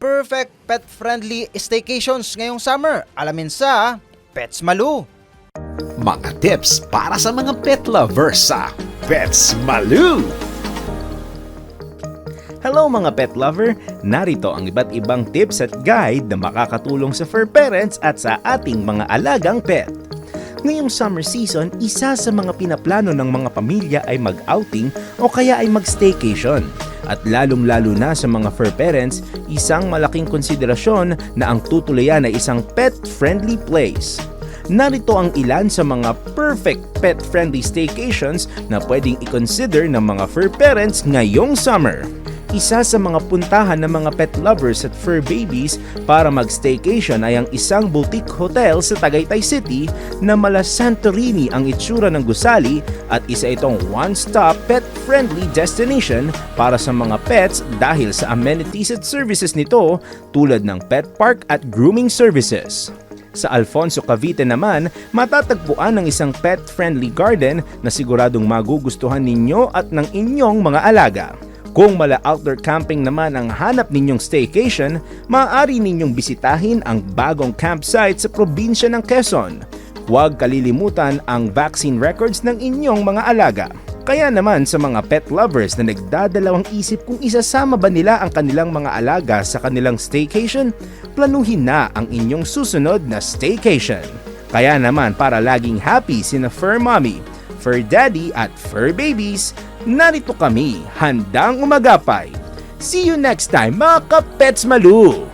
perfect pet-friendly staycations ngayong summer. Alamin sa Pets Malu. Mga tips para sa mga pet lovers sa Pets Malu! Hello mga pet lover! Narito ang iba't ibang tips at guide na makakatulong sa fur parents at sa ating mga alagang pet. Ngayong summer season, isa sa mga pinaplano ng mga pamilya ay mag-outing o kaya ay mag-staycation. At lalong-lalo na sa mga fur parents, isang malaking konsiderasyon na ang tutulayan ay isang pet-friendly place. Narito ang ilan sa mga perfect pet-friendly staycations na pwedeng i-consider ng mga fur parents ngayong summer. Isa sa mga puntahan ng mga pet lovers at fur babies para mag-staycation ay ang isang boutique hotel sa Tagaytay City na mala Santorini ang itsura ng gusali at isa itong one-stop pet-friendly destination para sa mga pets dahil sa amenities at services nito tulad ng pet park at grooming services. Sa Alfonso, Cavite naman, matatagpuan ang isang pet-friendly garden na siguradong magugustuhan ninyo at ng inyong mga alaga. Kung mala outdoor camping naman ang hanap ninyong staycation, maaari ninyong bisitahin ang bagong campsite sa probinsya ng Quezon. Huwag kalilimutan ang vaccine records ng inyong mga alaga. Kaya naman sa mga pet lovers na nagdadalawang isip kung isasama ba nila ang kanilang mga alaga sa kanilang staycation, planuhin na ang inyong susunod na staycation. Kaya naman para laging happy sina fur mommy, fur daddy at fur babies, narito kami handang umagapay. See you next time mga ka-Pets Malu!